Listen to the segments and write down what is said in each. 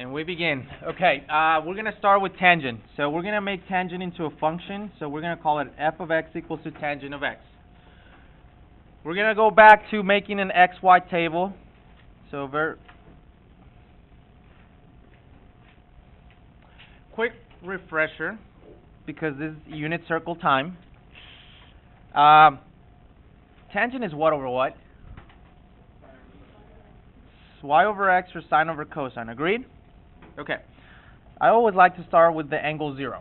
And we begin. Okay, we're going to start with tangent. So we're going to make tangent into a function. So we're going to call it f of x equals to tangent of x. We're going to go back to making an xy table. So quick refresher, because this is unit circle time. Tangent is what over what? It's y over x or sine over cosine. Agreed? Okay. I always like to start with the angle 0.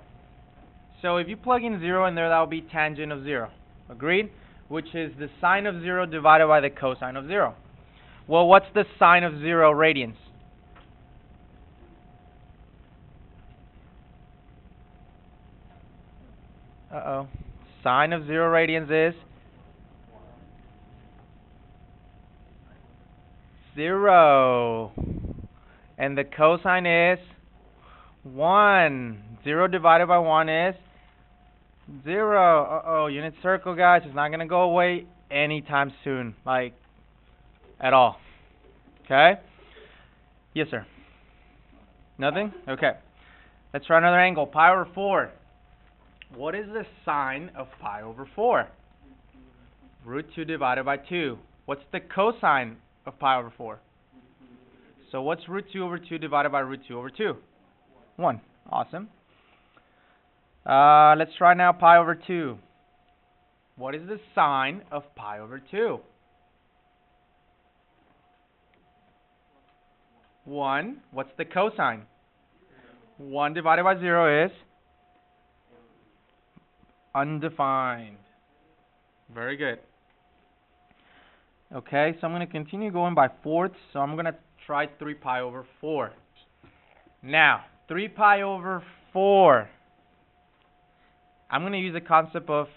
So if you plug in 0 in there, that will be tangent of 0. Agreed? Which is the sine of 0 divided by the cosine of 0. Well, what's the sine of 0 radians? Sine of 0 radians is 0. And the cosine is 1. 0 divided by 1 is 0. Unit circle, guys. It's not going to go away anytime soon. Like, at all. Okay? Yes, sir. Nothing? Okay. Let's try another angle. Pi over 4. What is the sine of pi over 4? Root 2 divided by 2. What's the cosine of pi over 4? So what's root 2 over 2 divided by root 2 over 2? 1. Awesome. Let's try now pi over 2. What is the sine of pi over 2? 1. What's the cosine? 1 divided by 0 is undefined. Very good. Okay, so I'm going to continue going by fourths. So I'm going to try 3 pi over 4. Now, 3 pi over 4. I'm going to use the concept of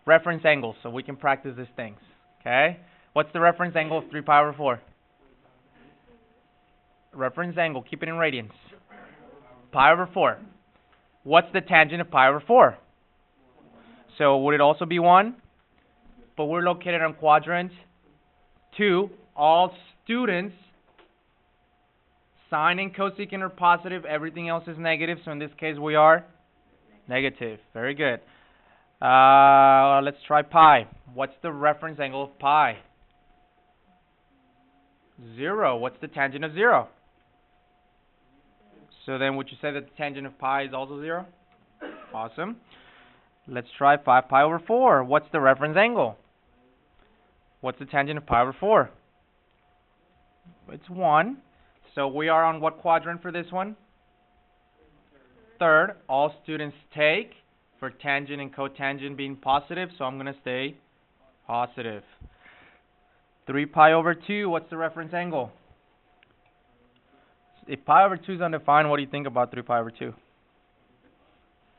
reference angles so we can practice these things. Okay? What's the reference angle of 3 pi over 4? Reference angle, keep it in radians. Pi over 4. What's the tangent of pi over 4? So would it also be 1? But we're located on quadrant 2. All students, sine and cosecant are positive. Everything else is negative. So in this case, we are negative. Very good. Let's try pi. What's the reference angle of pi? 0. What's the tangent of 0? So then would you say that the tangent of pi is also 0? Awesome. Let's try 5 pi over 4. What's the reference angle? What's the tangent of pi over 4? It's 1. So we are on what quadrant for this one? Third. All students take for tangent and cotangent being positive, so I'm going to stay positive. 3 pi over 2, what's the reference angle? If pi over 2 is undefined, what do you think about 3 pi over 2?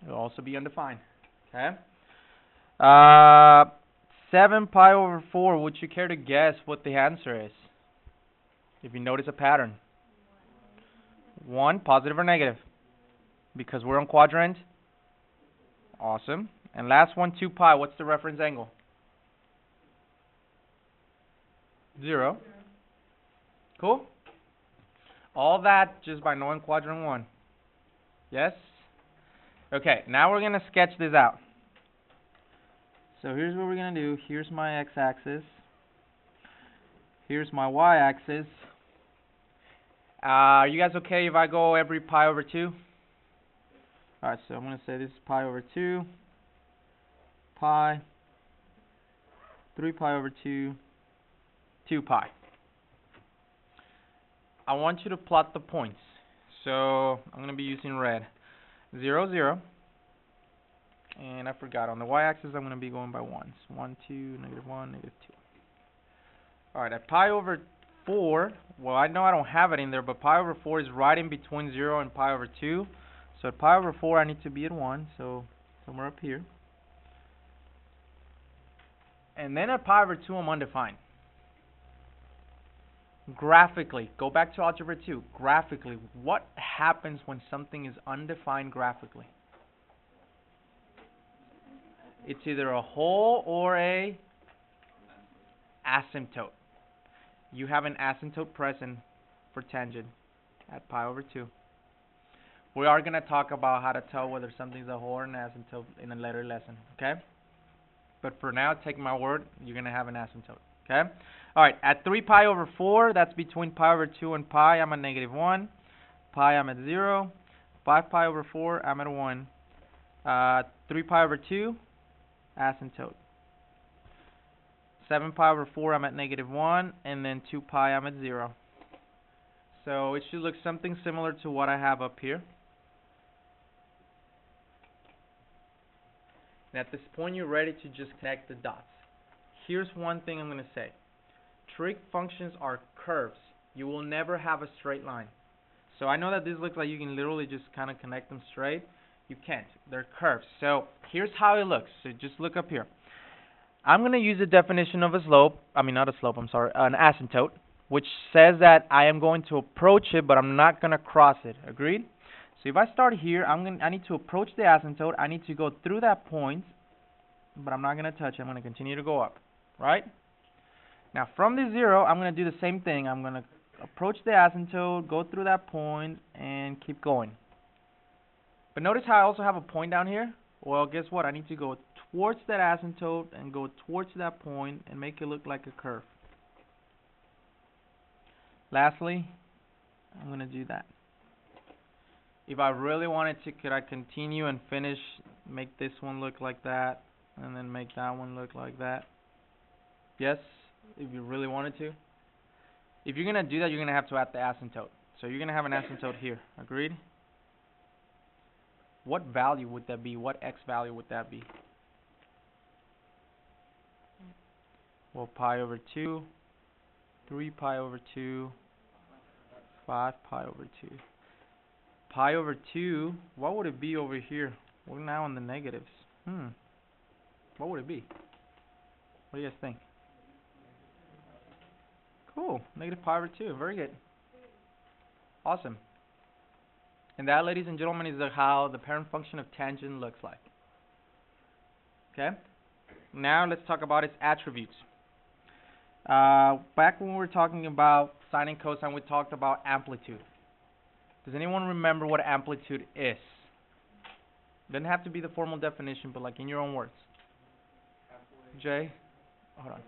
It'll also be undefined. Okay? 7 pi over 4, would you care to guess what the answer is? If you notice a pattern. 1, positive or negative? Because we're on quadrant. Awesome. And last one, 2 pi, what's the reference angle? 0. Cool? All that just by knowing quadrant 1. Yes? Okay, now we're going to sketch this out. So here's what we're going to do. Here's my x-axis. Here's my y-axis. Are you guys okay if I go every pi over 2? Alright, so I'm going to say this is pi over 2. Pi. 3 pi over 2. 2 pi. I want you to plot the points. So I'm going to be using red. 0, 0. And I forgot, on the y-axis I'm going to be going by 1s. 1, 2, negative 1, negative 2. Alright, at pi over 4, well, I know I don't have it in there, but pi over 4 is right in between 0 and pi over 2. So at pi over 4, I need to be at 1, so somewhere up here. And then at pi over 2, I'm undefined. Graphically, go back to algebra 2. Graphically, what happens when something is undefined graphically? It's either a hole or a asymptote. You have an asymptote present for tangent. at pi over 2. We are going to talk about how to tell whether something's a whole or an asymptote in a later lesson, okay? But for now, take my word, you're going to have an asymptote, okay? All right, at 3 pi over 4, that's between pi over 2 and pi, I'm at -1. Pi, I'm at 0. 5 pi over 4, I'm at 1. 3 pi over 2, asymptote. 7 pi over 4, I'm at -1. And then 2 pi, I'm at 0. So it should look something similar to what I have up here. And at this point, you're ready to just connect the dots. Here's one thing I'm going to say. Trig functions are curves. You will never have a straight line. So I know that this looks like you can literally just kind of connect them straight. You can't. They're curves. So here's how it looks. So just look up here. I'm going to use the definition of a slope. I mean, not a slope, I'm sorry. An asymptote, which says that I am going to approach it, but I'm not going to cross it. Agreed? So if I start here, I need to approach the asymptote. I need to go through that point, but I'm not going to touch it. I'm going to continue to go up, right? Now, from the 0, I'm going to do the same thing. I'm going to approach the asymptote, go through that point, and keep going. But notice how I also have a point down here? Well, guess what? I need to go towards that asymptote and go towards that point and make it look like a curve. Lastly, I'm going to do that. If I really wanted to, could I continue and finish, make this one look like that, and then make that one look like that? Yes, if you really wanted to. If you're going to do that, you're going to have to add the asymptote. So you're going to have an asymptote here. Agreed? What value would that be? What x value would that be? Well, pi over 2, 3 pi over 2, 5 pi over 2. Pi over 2, what would it be over here? We're now in the negatives. What would it be? What do you guys think? Cool. Negative pi over 2. Very good. Awesome. And that, ladies and gentlemen, is how the parent function of tangent looks like. Okay? Now let's talk about its attributes. Back when we were talking about sine and cosine, we talked about amplitude. Does anyone remember what amplitude is? Doesn't have to be the formal definition, but like in your own words. Jay? Hold on.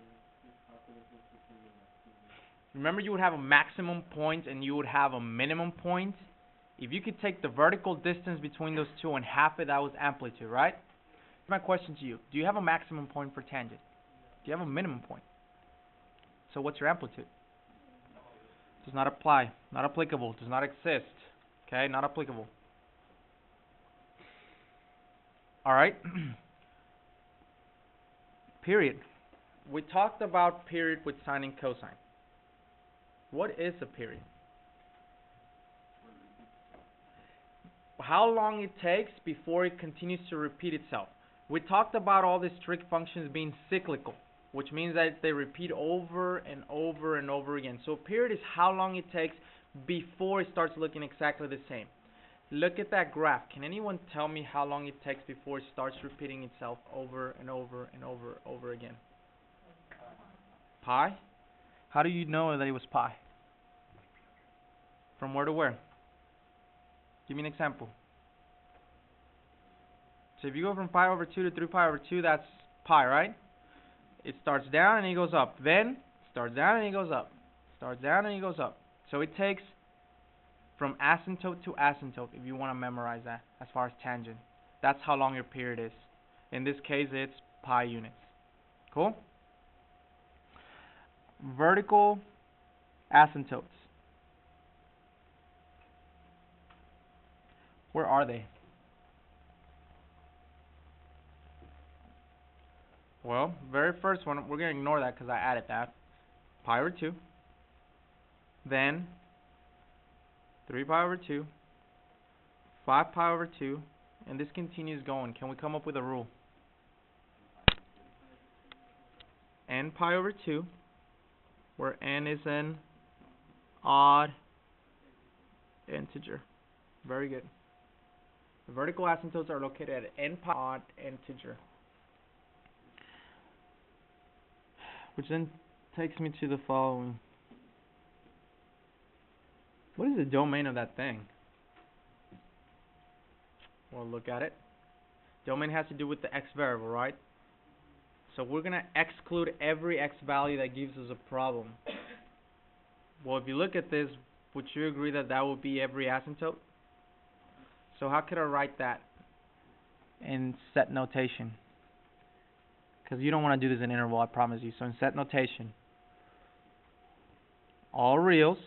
Remember, you would have a maximum point and you would have a minimum point. If you could take the vertical distance between those two and half it, that was amplitude, right? My question to you, do you have a maximum point for tangent? Do you have a minimum point? So what's your amplitude? Does not apply, not applicable, does not exist. Okay, not applicable. Alright. Period. We talked about period with sine and cosine. What is a period? How long it takes before it continues to repeat itself. We talked about all these trig functions being cyclical, which means that they repeat over and over and over again. So a period is how long it takes before it starts looking exactly the same. Look at that graph. Can anyone tell me how long it takes before it starts repeating itself over and over and over again? Pi? How do you know that it was pi? From where to where? Give me an example. So if you go from pi over 2 to 3 pi over 2, that's pi, right? It starts down and it goes up. Then starts down and it goes up. Starts down and it goes up. So it takes from asymptote to asymptote, if you want to memorize that, as far as tangent. That's how long your period is. In this case, it's pi units. Cool? Vertical asymptotes. Where are they? Well, very first one, we're going to ignore that because I added that. Pi over 2. Then 3 pi over 2. 5 pi over 2. And this continues going. Can we come up with a rule? N pi over 2, where n is an odd integer. Very good. The vertical asymptotes are located at n pi odd integer. Which then takes me to the following. What is the domain of that thing? We'll look at it. Domain has to do with the x variable, right? So we're going to exclude every x value that gives us a problem. Well, if you look at this, would you agree that that would be every asymptote? So how could I write that in set notation? Because you don't want to do this in interval, I promise you. So in set notation, all reals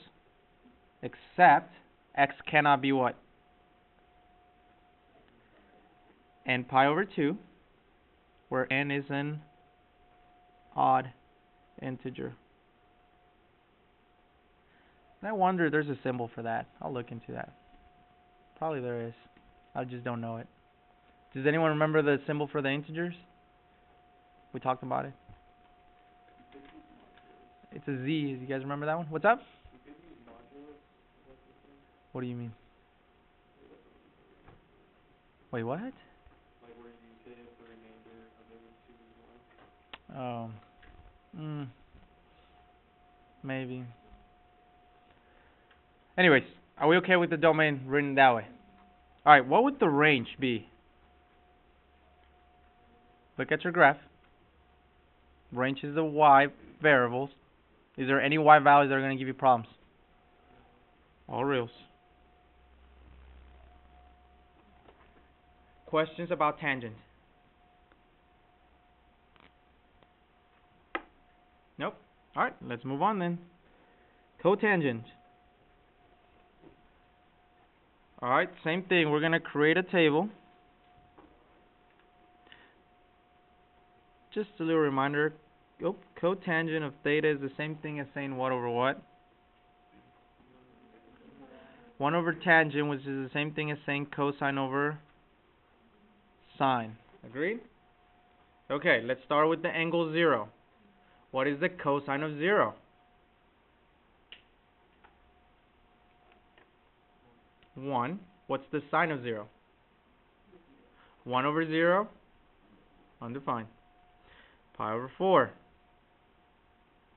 except x cannot be what? N pi over 2, where n is an odd integer. And I wonder if there's a symbol for that. I'll look into that. Probably there is. I just don't know it. Does anyone remember the symbol for the integers? We talked about it. It's a Z. Do you guys remember that one? What's up? What do you mean? Wait, what? Like where you say if the remainder of it is 2 is 1. Maybe. Anyways, are we okay with the domain written that way? Alright, what would the range be? Look at your graph. Range is the y variables. Is there any y values that are going to give you problems? All reals. Questions about tangent? Nope. Alright, let's move on then. Cotangent. Alright, same thing. We're going to create a table. Just a little reminder. Cotangent of theta is the same thing as saying what over what? 1 over tangent, which is the same thing as saying cosine over sine. Agreed? Okay, let's start with the angle 0. What is the cosine of 0? 1. What's the sine of 0? 1 over 0? Undefined. Pi over 4.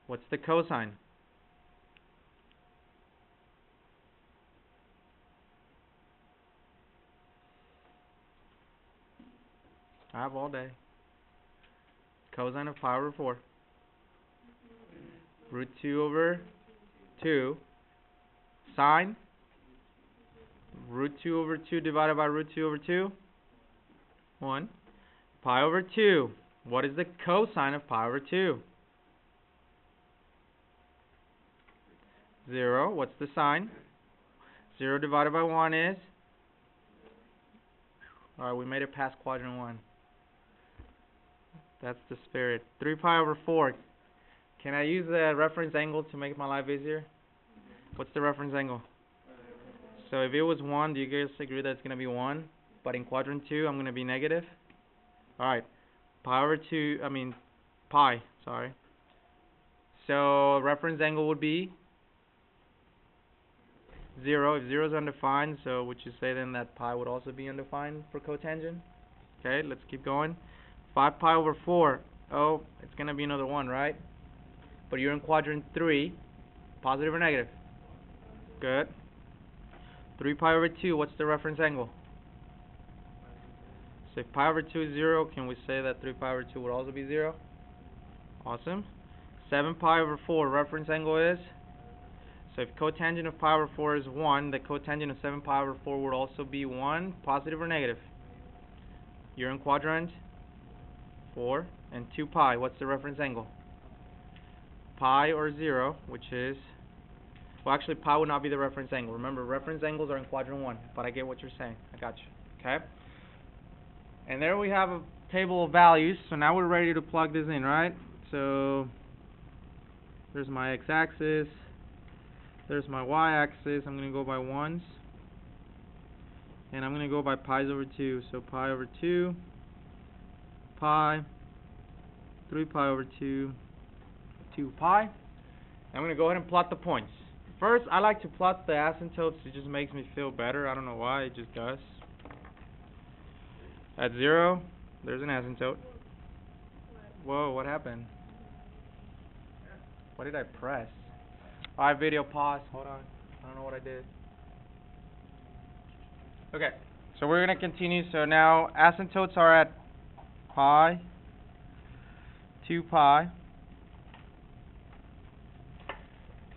What's the cosine? I have all day. Cosine of pi over 4. Root 2 over 2. Sine. Root 2 over 2 divided by root 2 over 2. 1. Pi over 2. What is the cosine of pi over 2? 0. What's the sine? 0 divided by 1 is? Alright, we made it past quadrant 1. That's the spirit. 3 pi over 4. Can I use the reference angle to make my life easier? What's the reference angle? So if it was 1, do you guys agree that it's going to be 1? But in quadrant 2, I'm going to be negative? Alright. Pi over 2, pi, sorry. So reference angle would be 0. If 0 is undefined, so would you say then that pi would also be undefined for cotangent? Okay, let's keep going. 5 pi over 4. Oh, it's going to be another 1, right? But you're in quadrant 3. Positive or negative? Good. 3 pi over 2, what's the reference angle? So if pi over 2 is 0, can we say that 3 pi over 2 would also be 0? Awesome. 7 pi over 4, reference angle is? So if cotangent of pi over 4 is 1, the cotangent of 7 pi over 4 would also be 1, positive or negative? You're in quadrant 4. And 2 pi, what's the reference angle? Pi or 0, which is, well actually pi would not be the reference angle. Remember, reference angles are in quadrant 1, but I get what you're saying. I got you. Okay? And there we have a table of values. So now we're ready to plug this in, right? So there's my x-axis. There's my y-axis. I'm going to go by ones. And I'm going to go by pi's over 2. So pi over 2, pi, 3 pi over 2, 2 pi. I'm going to go ahead and plot the points. First, I like to plot the asymptotes. It just makes me feel better. I don't know why. It just does. At 0, there's an asymptote. Whoa, what happened? What did I press? Alright, video pause. Hold on. I don't know what I did. Okay, so we're going to continue. So now asymptotes are at pi, 2 pi.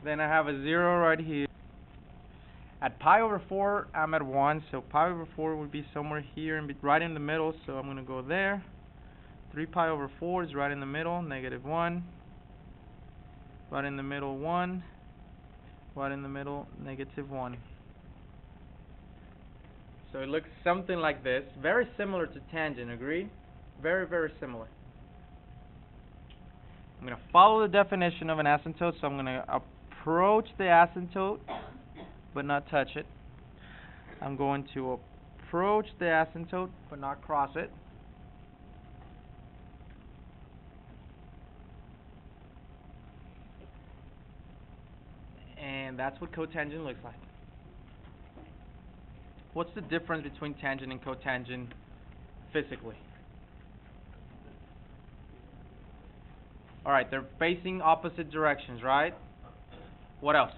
Then I have a 0 right here. At pi over 4, I'm at 1. So pi over 4 would be somewhere here, right in the middle. So I'm going to go there. 3 pi over 4 is right in the middle, -1. Right in the middle, 1. Right in the middle, -1. So it looks something like this. Very similar to tangent, agreed? Very, very similar. I'm going to follow the definition of an asymptote, so I'm going to approach the asymptote, but not touch it. I'm going to approach the asymptote, but not cross it. And that's what cotangent looks like. What's the difference between tangent and cotangent physically? Alright, they're facing opposite directions, right? What else?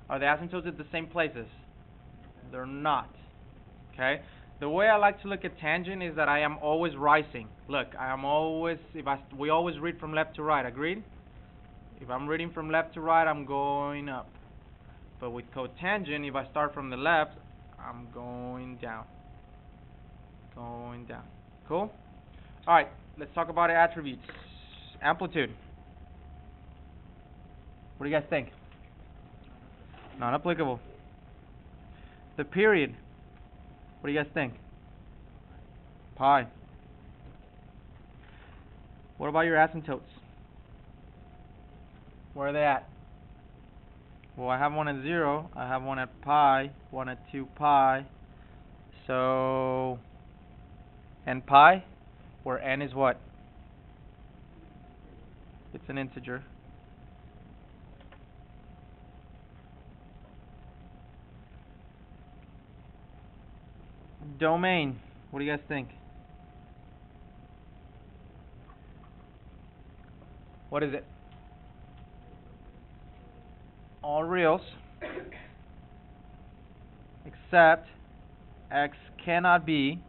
Are the asymptotes at the same places? They're not. Okay? The way I like to look at tangent is that I am always rising. Look, I am always, we always read from left to right, agreed? If I'm reading from left to right, I'm going up. But with cotangent, if I start from the left, I'm going down. Going down. Cool? Alright, let's talk about attributes. Amplitude. What do you guys think? Not applicable. The period. What do you guys think? Pi. What about your asymptotes? Where are they at? Well, I have one at 0, I have one at pi, one at 2 pi. So, and pi, where n is what? It's an integer. Domain, what do you guys think? What is it? All reals, except x cannot be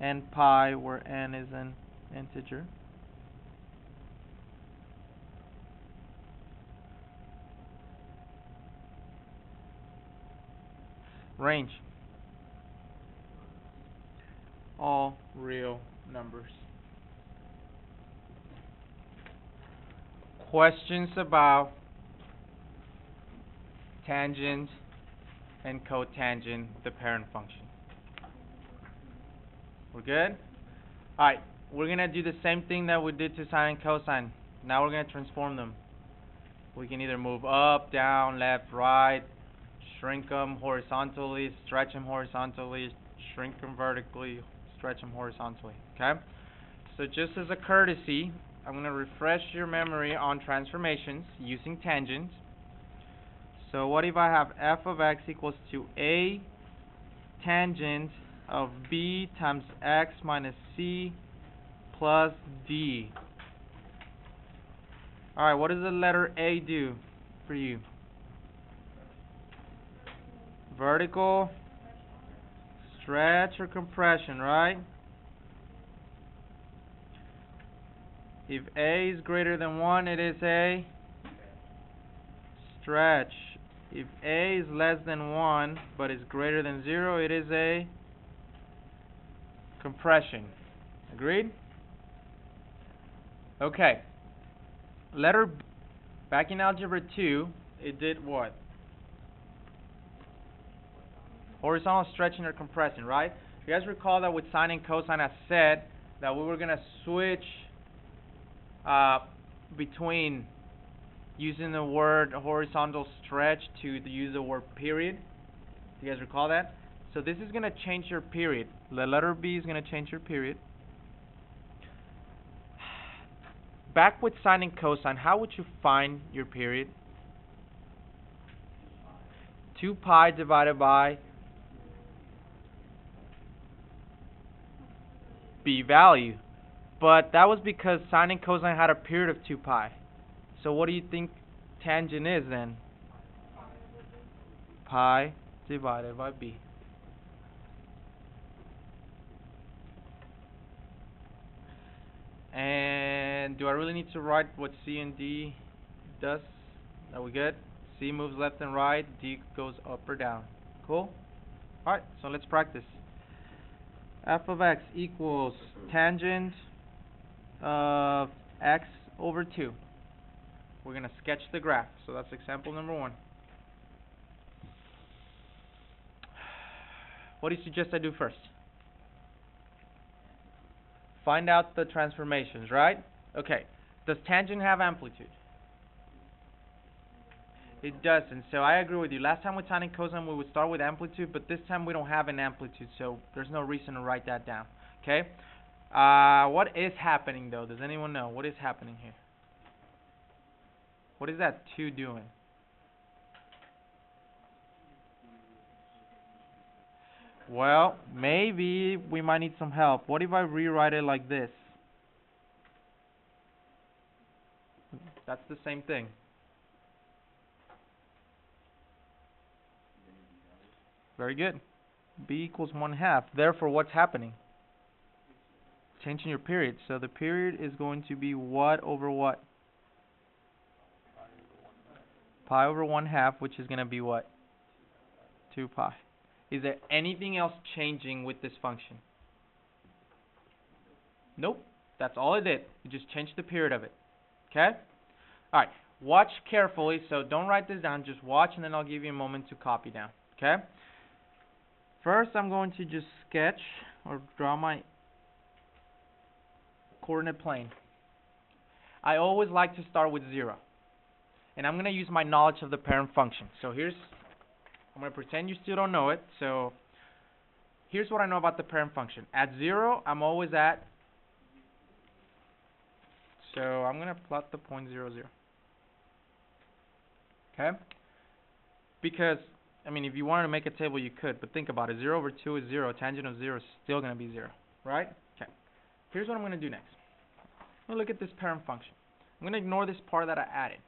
n pi, where n is an integer. Range, all real numbers. Questions about tangent and cotangent, the parent function. We're good? Alright, we're going to do the same thing that we did to sine and cosine. Now we're going to transform them. We can either move up, down, left, right, shrink them horizontally, stretch them horizontally, shrink them vertically, stretch them horizontally. Okay? So just as a courtesy, I'm going to refresh your memory on transformations using tangents. So what if I have f of x equals to a tangent of b times x minus c plus d? Alright, what does the letter A do for you? Vertical, stretch, or compression, right? If a is greater than 1, it is a stretch. If a is less than 1 but is greater than 0, it is a compression. Agreed? Okay. Letter B, back in algebra 2, it did what? Horizontal stretching or compressing, right? You guys recall that with sine and cosine I said that we were going to switch between using the word horizontal stretch to use the word period. Do you guys recall that? So this is going to change your period. The letter B is going to change your period. Back with sine and cosine, how would you find your period? 2 pi divided by B value. But that was because sine and cosine had a period of 2 pi. So what do you think tangent is then? Pi divided by b. And do I really need to write what C and D does? Are we good? C moves left and right, D goes up or down. Cool? Alright, so let's practice. F of x equals tangent of x over 2. We're going to sketch the graph. So that's example number 1. What do you suggest I do first? Find out the transformations, right? Okay. Does tangent have amplitude? It doesn't. So I agree with you. Last time with sine and cosine we would start with amplitude, but this time we don't have an amplitude, so there's no reason to write that down. Okay? What is happening though? Does anyone know? What is happening here? What is that 2 doing? Well, maybe we might need some help. What if I rewrite it like this? That's the same thing. Very good. B equals 1/2. Therefore, what's happening? Changing your period. So the period is going to be what over what? Pi over 1/2, which is going to be what? 2 pi. Is there anything else changing with this function? Nope. That's all it did. It just changed the period of it. Okay? Alright. Watch carefully. So don't write this down. Just watch and then I'll give you a moment to copy down. Okay? First, I'm going to just sketch or draw my coordinate plane. I always like to start with 0. And I'm going to use my knowledge of the parent function. So I'm going to pretend you still don't know it. So here's what I know about the parent function. At 0, I'm always at. So I'm going to plot the point 0, 0. Okay? Because, I mean, if you wanted to make a table, you could. But think about it. 0 over 2 is 0. Tangent of 0 is still going to be 0. Right? Okay. Here's what I'm going to do next. I'm going to look at this parent function. I'm going to ignore this part that I added.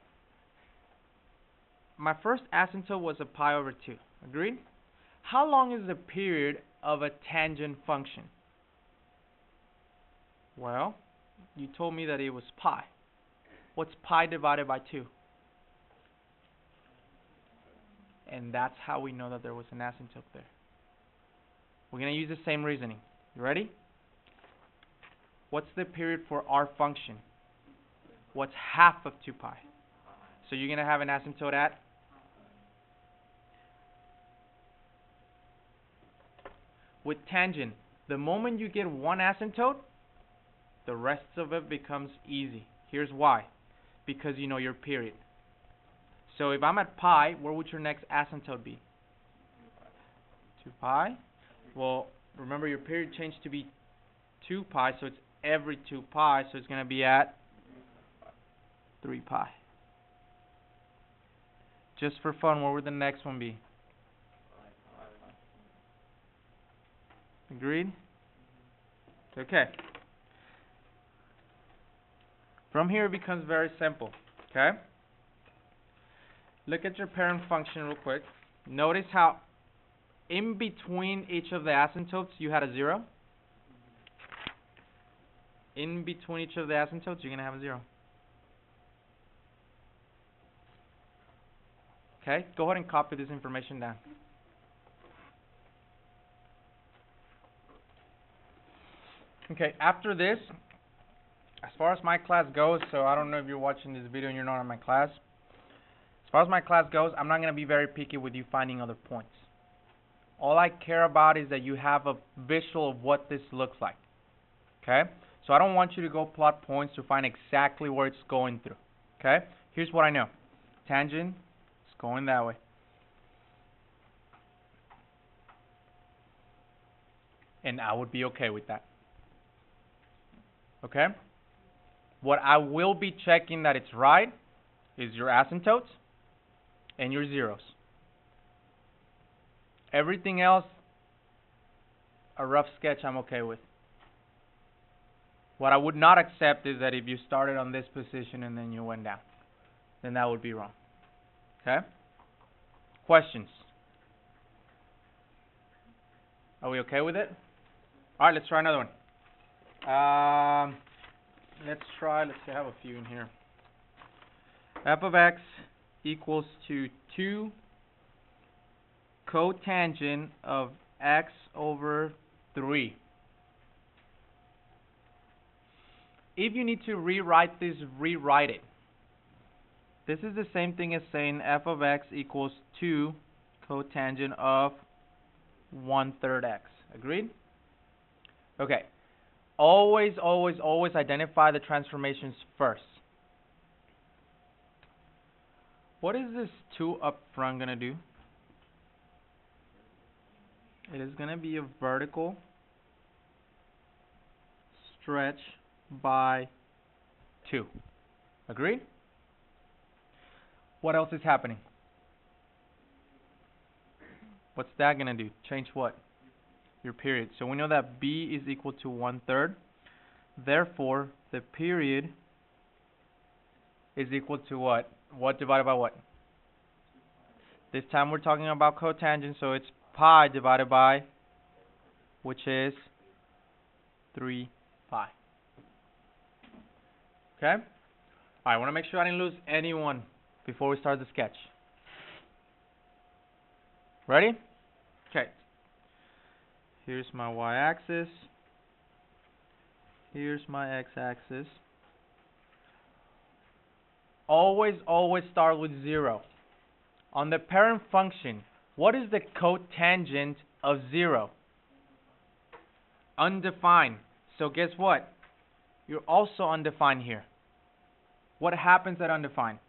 My first asymptote was a pi over 2. Agreed? How long is the period of a tangent function? Well, you told me that it was pi. What's pi divided by 2? And that's how we know that there was an asymptote there. We're going to use the same reasoning. You ready? What's the period for our function? What's half of 2 pi? So you're going to have an asymptote at? With tangent, the moment you get one asymptote, the rest of it becomes easy. Here's why. Because you know your period. So if I'm at pi, where would your next asymptote be? 2 pi. Well, remember your period changed to be 2 pi, so it's every 2 pi, so it's going to be at 3 pi. Just for fun, where would the next one be? Agreed? Okay. From here it becomes very simple. Okay? Look at your parent function real quick. Notice how in between each of the asymptotes you had a 0. In between each of the asymptotes you're going to have a 0. Okay? Go ahead and copy this information down. Okay, after this, as far as my class goes, so I don't know if you're watching this video and you're not in my class. As far as my class goes, I'm not going to be very picky with you finding other points. All I care about is that you have a visual of what this looks like. Okay? So I don't want you to go plot points to find exactly where it's going through. Okay? Here's what I know. Tangent is going that way. And I would be okay with that. Okay? What I will be checking that it's right is your asymptotes and your zeros. Everything else, a rough sketch I'm okay with. What I would not accept is that if you started on this position and then you went down, then that would be wrong. Okay? Questions? Are we okay with it? All right, let's try another one. Let's see, I have a few in here. F of x equals to 2 cotangent of x over 3. If you need to rewrite this, rewrite it. This is the same thing as saying f of x equals 2 cotangent of 1/3 x. Agreed? Okay. Always, always, always identify the transformations first. What is this 2 up front going to do? It is going to be a vertical stretch by 2. Agreed? What else is happening? What's that going to do? Change what? Your period. So we know that b is equal to 1/3. Therefore, the period is equal to what? What divided by what? This time we're talking about cotangent, so it's pi divided by, which is 3 pi. Okay? Alright, I want to make sure I didn't lose anyone before we start the sketch. Ready? Okay. Here's my y-axis. Here's my x-axis. Always, always start with 0. On the parent function, what is the cotangent of 0? Undefined. So guess what? You're also undefined here. What happens at undefined?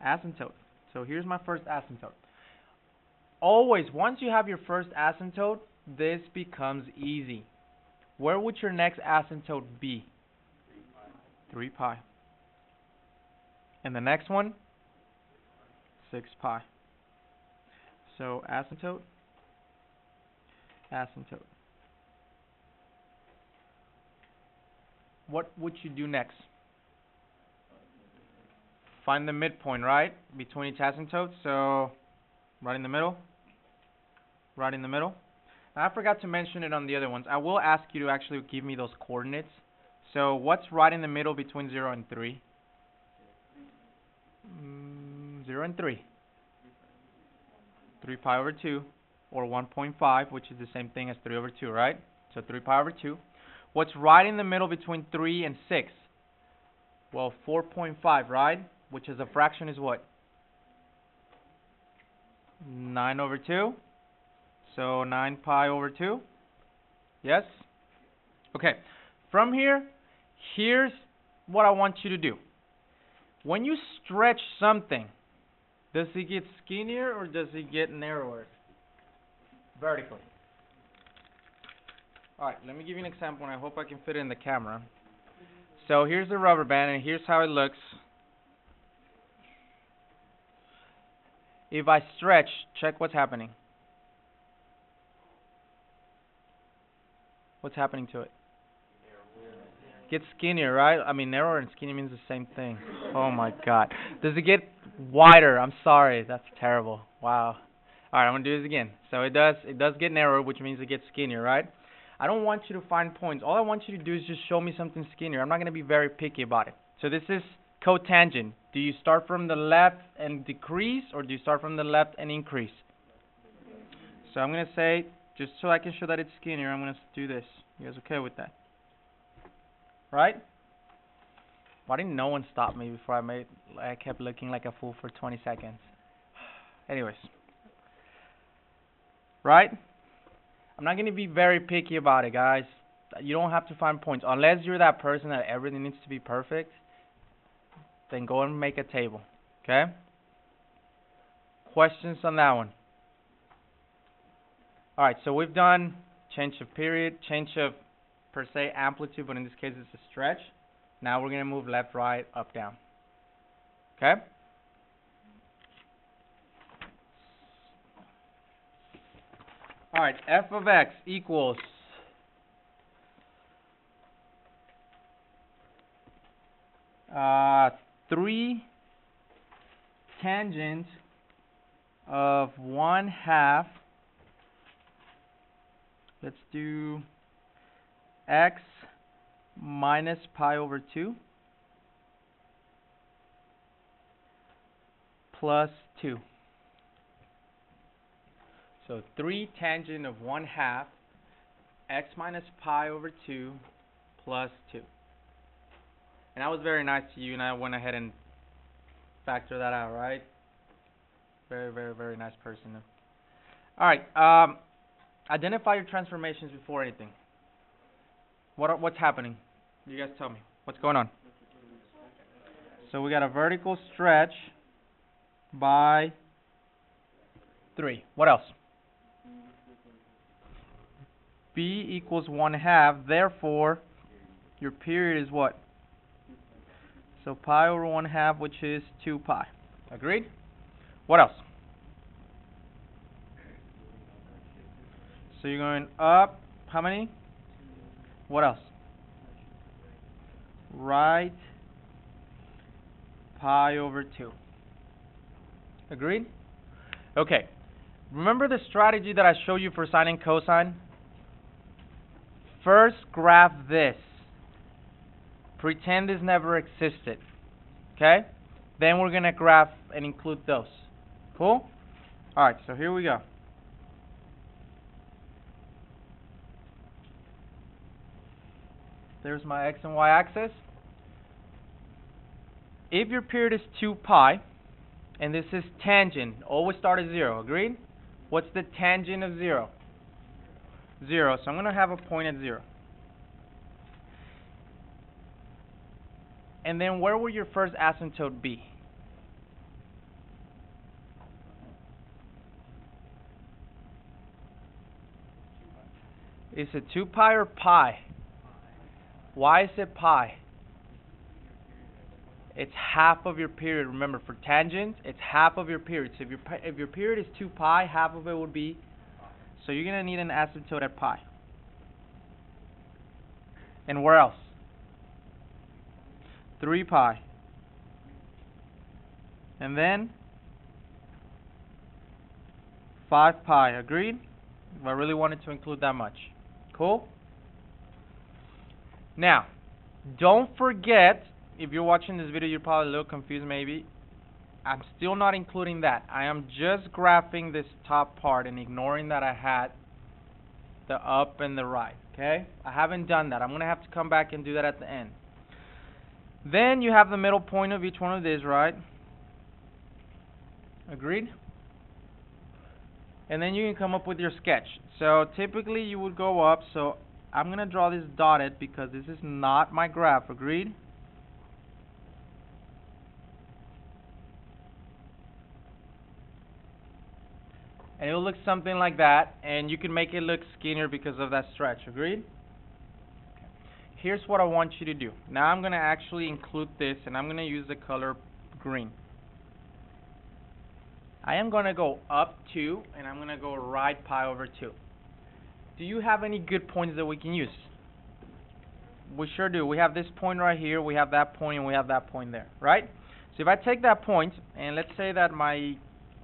Asymptote. So here's my first asymptote. Always, once you have your first asymptote, this becomes easy. Where would your next asymptote be? 3 pi. And the next one? 6 pi. So asymptote, asymptote. What would you do next? Find the midpoint, right? Between each asymptote. So right in the middle. Right in the middle. Now, I forgot to mention it on the other ones. I will ask you to actually give me those coordinates. So what's right in the middle between 0 and 3? 0 and 3. 3 pi over 2, or 1.5, which is the same thing as 3 over 2, right? So 3 pi over 2. What's right in the middle between 3 and 6? Well, 4.5, right? Which is a fraction is what? 9 over 2. So 9 pi over 2. Yes? Okay. From here, here's what I want you to do. When you stretch something, does it get skinnier or does it get narrower? Vertically. Alright, let me give you an example and I hope I can fit it in the camera. So here's the rubber band and here's how it looks. If I stretch, check what's happening. What's happening to it? Gets skinnier, right? I mean, narrower and skinny means the same thing. Oh my god. Does it get wider? I'm sorry. That's terrible. Wow. Alright, I'm going to do this again. So it does get narrower, which means it gets skinnier, right? I don't want you to find points. All I want you to do is just show me something skinnier. I'm not going to be very picky about it. So this is cotangent. Do you start from the left and decrease, or do you start from the left and increase? So I'm going to say, just so I can show that it's skinnier, I'm going to do this. You guys okay with that? Right? Why didn't no one stop me before I kept looking like a fool for 20 seconds? Anyways. Right? I'm not going to be very picky about it, guys. You don't have to find points. Unless you're that person that everything needs to be perfect, then go and make a table. Okay? Questions on that one? Alright, so we've done change of period, change of per se amplitude, but in this case it's a stretch. Now we're going to move left, right, up, down. Okay? Alright, f of x equals three tangent of 1/2, let's do x minus pi over 2 plus 2. So 3 tangent of 1/2 x minus pi over 2 plus 2. And I was very nice to you, and I went ahead and factored that out, right? Very, very, very nice person. All right. Identify your transformations before anything. What's happening? You guys tell me. What's going on? So we got a vertical stretch by 3. What else? B equals 1/2. Therefore, your period is what? So pi over 1/2, which is 2 pi. Agreed? What else? So you're going up, how many? What else? Right pi over 2. Agreed? Okay. Remember the strategy that I showed you for sine and cosine? First, graph this. Pretend this never existed. Okay? Then we're going to graph and include those. Cool? Alright, so here we go. There's my x and y axis. If your period is 2 pi, and this is tangent, always start at 0, agreed? What's the tangent of 0? 0, so I'm going to have a point at 0. And then where will your first asymptote be? Is it 2 pi or pi? Why is it pi? It's half of your period. Remember, for tangent, it's half of your period. So if your period is 2 pi, half of it would be. So you're going to need an asymptote at pi. And where else? 3 pi. And then 5 pi. Agreed? If I really wanted to include that much. Cool? Now, don't forget, if you're watching this video, you're probably a little confused maybe. I'm still not including that. I am just graphing this top part and ignoring that I had the up and the right. Okay? I haven't done that. I'm going to have to come back and do that at the end. Then you have the middle point of each one of these, right? Agreed? And then you can come up with your sketch. So typically you would go up. So I'm going to draw this dotted because this is not my graph. Agreed? And it will look something like that. And you can make it look skinnier because of that stretch. Agreed? Here's what I want you to do. Now I'm going to actually include this, and I'm going to use the color green. I am going to go up 2, and I'm going to go right pi over 2. Do you have any good points that we can use? We sure do. We have this point right here, we have that point, and we have that point there, right? So if I take that point, and let's say that my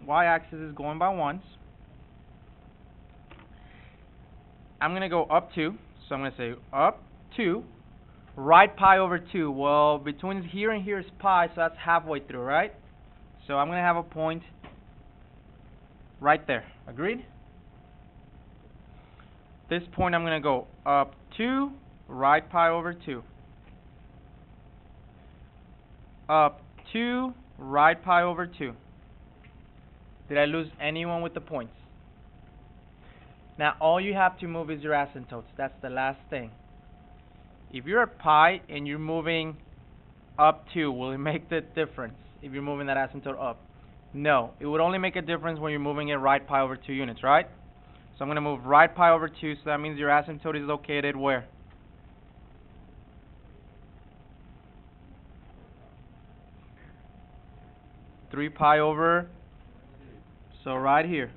y-axis is going by 1s, I'm going to go up 2. So I'm going to say up 2, right pi over 2. Well, between here and here is pi, so that's halfway through, right? So I'm going to have a point right there. Agreed? This point I'm going to go up 2, right pi over 2. Up 2, right pi over 2. Did I lose anyone with the points? Now all you have to move is your asymptotes. That's the last thing. If you're at pi and you're moving up 2, will it make the difference if you're moving that asymptote up? No. It would only make a difference when you're moving it right pi over 2 units, right? So I'm going to move right pi over 2, so that means your asymptote is located where? Three pi over, so right here.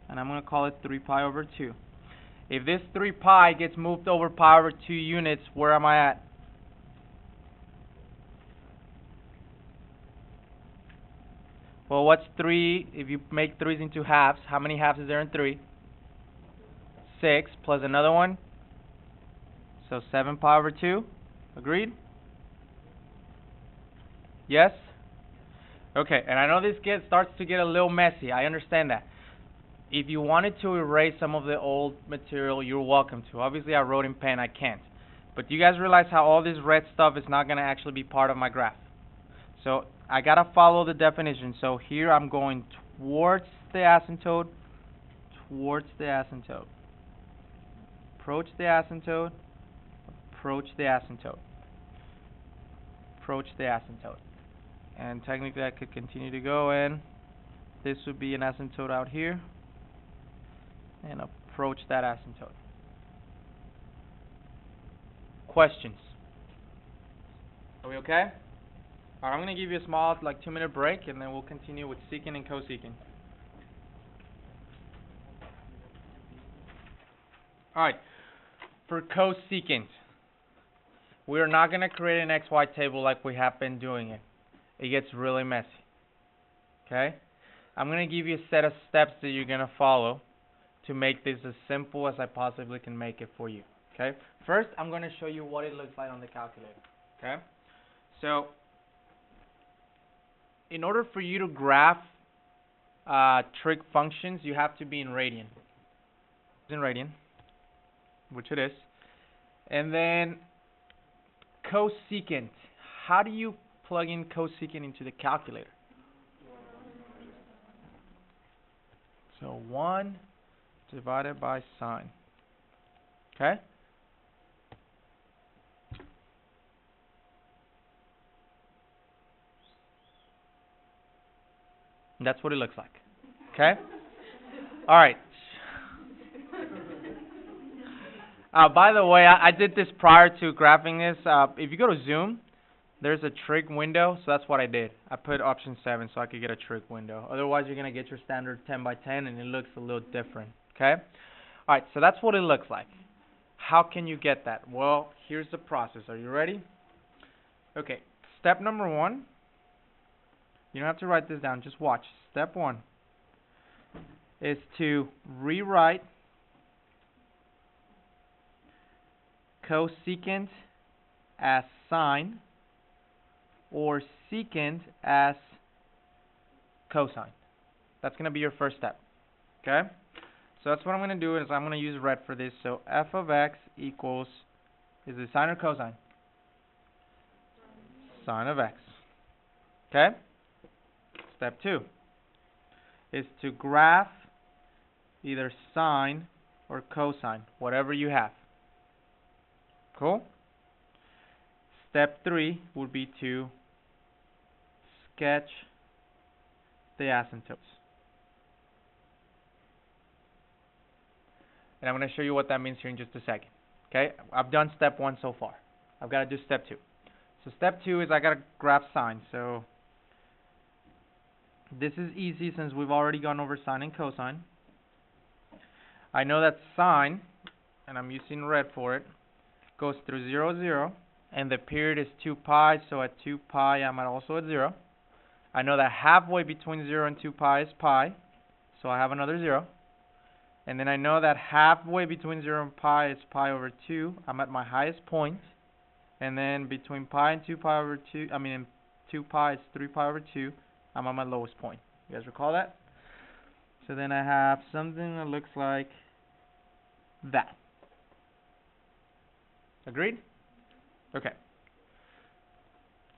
And I'm going to call it 3 pi over 2. If this 3 pi gets moved over pi over 2 units, where am I at? Well, what's 3? If you make 3's into halves, how many halves is there in 3? 6 plus another one. So 7 pi over 2. Agreed? Yes? Okay, and I know this starts to get a little messy. I understand that. If you wanted to erase some of the old material, you're welcome to. Obviously, I wrote in pen. I can't. But you guys realize how all this red stuff is not going to actually be part of my graph. So I got to follow the definition. So here I'm going towards the asymptote, approach the asymptote, approach the asymptote, approach the asymptote. And technically I could continue to go in. This would be an asymptote out here. And approach that asymptote. Questions? Are we okay? Alright, I'm going to give you a small, 2-minute break, and then we'll continue with secant and cosecant. Alright, for cosecant, we're not going to create an XY table like we have been doing it. It gets really messy. Okay? I'm going to give you a set of steps that you're going to follow to make this as simple as I possibly can make it for you. Okay? First, I'm going to show you what it looks like on the calculator. Okay? So, in order for you to graph trig functions, you have to be in radian. In radian, which it is. And then cosecant. How do you plug in cosecant into the calculator? So 1 divided by sine. Okay? And that's what it looks like. Okay? All right. By the way, I did this prior to graphing this. If you go to Zoom, there's a trig window, so that's what I did. I put option 7 so I could get a trig window. Otherwise, you're going to get your standard 10 by 10, and it looks a little different. Okay? All right, so that's what it looks like. How can you get that? Well, here's the process. Are you ready? Okay, step number 1. You don't have to write this down. Just watch. Step 1 is to rewrite cosecant as sine or secant as cosine. That's going to be your first step. Okay? So that's what I'm going to do is I'm going to use red for this. So f of x equals, is it sine or cosine? Sine of x. Okay? Step 2 is to graph either sine or cosine, whatever you have. Cool? Step 3 would be to sketch the asymptotes. And I'm going to show you what that means here in just a second. Okay? I've done step 1 so far. I've got to do step 2. So step 2 is I got to graph sine. So this is easy since we've already gone over sine and cosine. I know that sine, and I'm using red for it, goes through 0, 0, and the period is 2 pi, so at 2 pi I'm also at 0. I know that halfway between 0 and 2 pi is pi, so I have another 0. And then I know that halfway between 0 and pi is pi over 2. I'm at my highest point. And then between pi and 2 pi over 2, and 2 pi is 3 pi over 2, I'm at my lowest point. You guys recall that? So then I have something that looks like that. Agreed? Okay.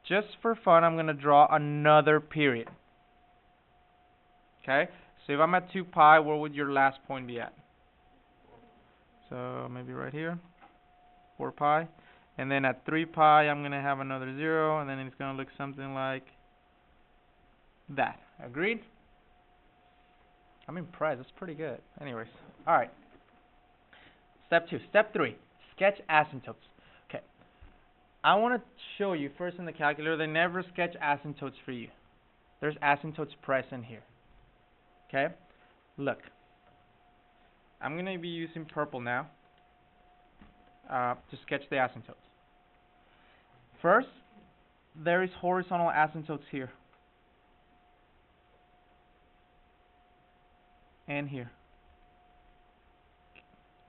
Just for fun, I'm going to draw another period. Okay? So if I'm at 2 pi, where would your last point be at? So maybe right here. 4 pi. And then at 3 pi, I'm going to have another 0, and then it's going to look something like that. Agreed? I'm impressed. That's pretty good. Anyways. All right. Step 2. Step 3. Sketch asymptotes. Okay. I want to show you first in the calculator, they never sketch asymptotes for you. There's asymptotes present here. Okay? Look. I'm going to be using purple now to sketch the asymptotes. First, there is horizontal asymptotes here. and here.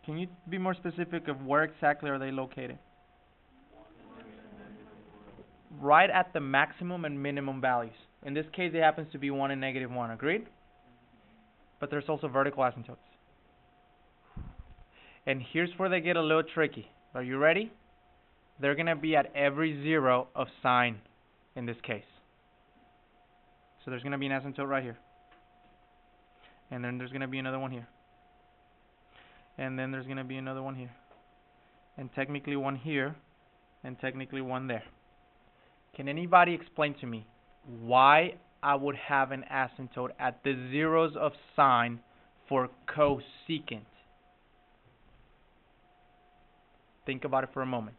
Can you be more specific of where exactly are they located? Right at the maximum and minimum values. In this case, it happens to be 1 and -1. Agreed? But there's also vertical asymptotes. And here's where they get a little tricky. Are you ready? They're going to be at every zero of sine in this case. So there's going to be an asymptote right here. And then there's going to be another one here. And then there's going to be another one here. And technically one here. And technically one there. Can anybody explain to me why I would have an asymptote at the zeros of sine for cosecant? Think about it for a moment.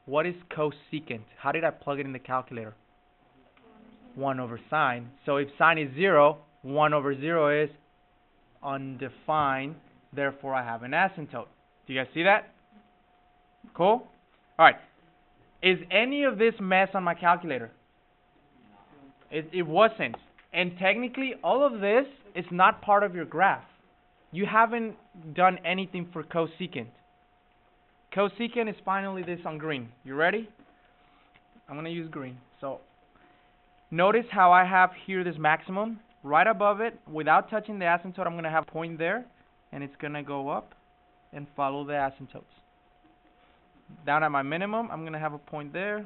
What is cosecant? How did I plug it in the calculator? 1 over sine. So if sine is 0, 1 over 0 is undefined. Therefore, I have an asymptote. Do you guys see that? Cool? All right. Is any of this mess on my calculator? It wasn't. And technically, all of this is not part of your graph. You haven't done anything for cosecant. Cosecant is finally this on green. You ready? I'm going to use green. So notice how I have here this maximum. Right above it, without touching the asymptote, I'm going to have a point there. And it's going to go up and follow the asymptotes. Down at my minimum, I'm going to have a point there.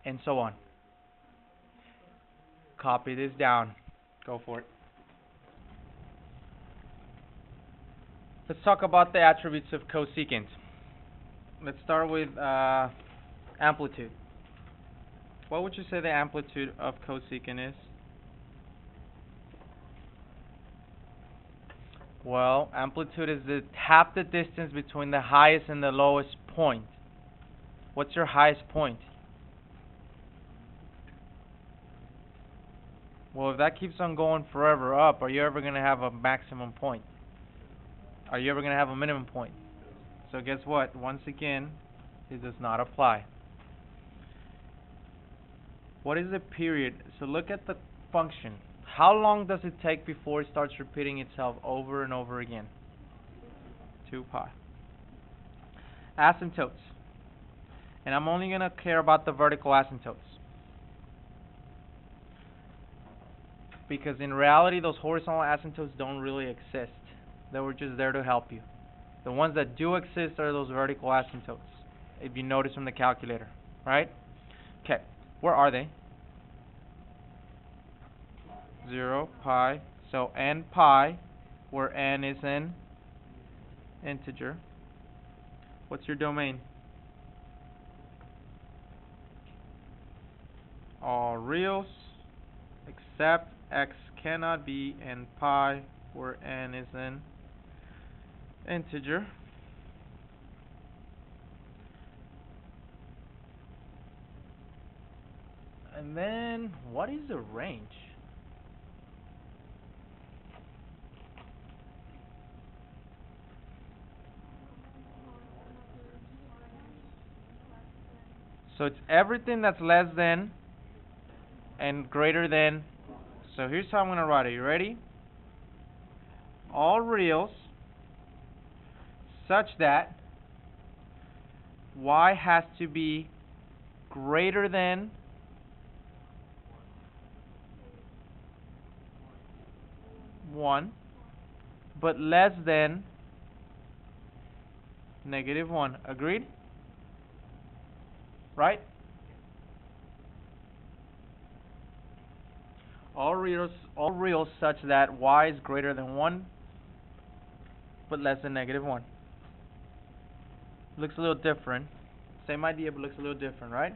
And so on. Copy this down. Go for it. Let's talk about the attributes of cosecant. Let's start with amplitude. What would you say the amplitude of cosecant is? Well, amplitude is half the distance between the highest and the lowest point. What's your highest point? Well, if that keeps on going forever up, are you ever going to have a maximum point? Are you ever going to have a minimum point? So guess what? Once again, it does not apply. What is the period? So look at the function. How long does it take before it starts repeating itself over and over again? 2 pi. Asymptotes. And I'm only going to care about the vertical asymptotes. Because in reality, those horizontal asymptotes don't really exist. They were just there to help you. The ones that do exist are those vertical asymptotes, if you notice from the calculator, right? Okay, where are they? 0, pi. So n pi, where n is an integer. What's your domain? All reals, except x cannot be n pi, where n is an integer. And then, what is the range? So it's everything that's less than and greater than. So here's how I'm going to write it. You ready? All reals such that y has to be greater than -1, but less than -1. Agreed? Right? All reals such that y is greater than 1, but less than -1. Looks a little different. Same idea, but looks a little different, right?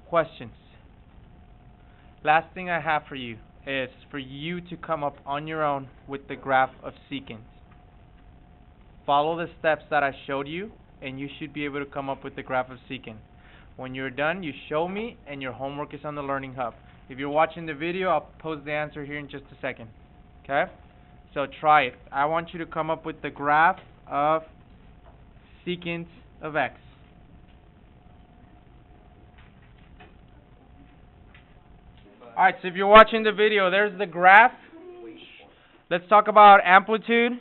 Questions. Last thing I have for you is for you to come up on your own with the graph of secant. Follow the steps that I showed you, and you should be able to come up with the graph of secant. When you're done, you show me, and your homework is on the Learning Hub. If you're watching the video, I'll post the answer here in just a second. Okay? So try it. I want you to come up with the graph of secant of x. Alright, so if you're watching the video, there's the graph. Let's talk about amplitude.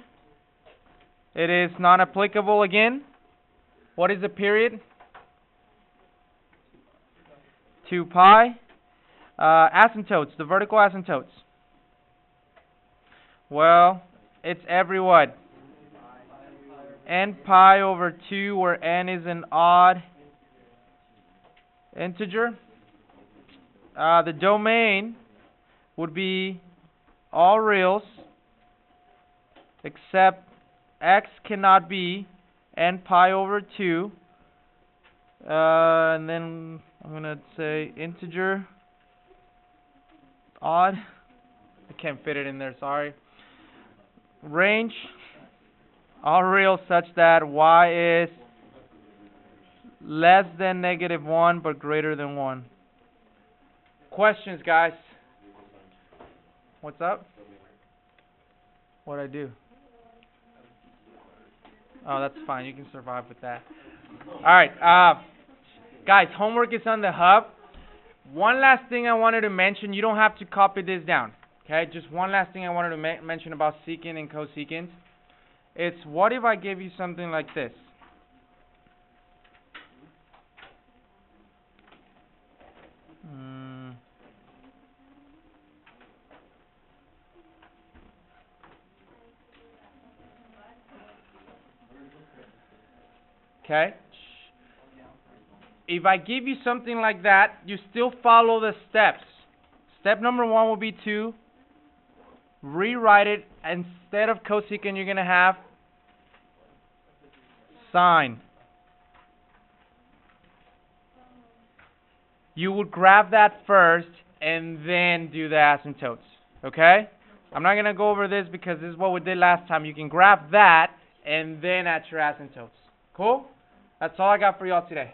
It is non-applicable again. What is the period? 2 pi. Asymptotes, the vertical asymptotes. Well, it's every what? N pi over 2, where n is an odd integer. The domain would be all reals except x cannot be n pi over 2. And then I'm going to say integer odd. I can't fit it in there, sorry. Range all real such that y is less than -1 but greater than 1. Questions, guys? What's up? What'd I do? Oh, that's fine. You can survive with that. Alright, guys, homework is on the hub. One last thing I wanted to mention. You don't have to copy this down. Okay, just one last thing I wanted to mention about secant and cosecant. It's what if I gave you something like this? Okay. If I give you something like that, you still follow the steps. Step number 1 will be to rewrite it. Instead of cosecant, you're going to have sine. You would graph that first and then do the asymptotes. Okay? I'm not going to go over this because this is what we did last time. You can graph that and then add your asymptotes. Cool? That's all I got for y'all today.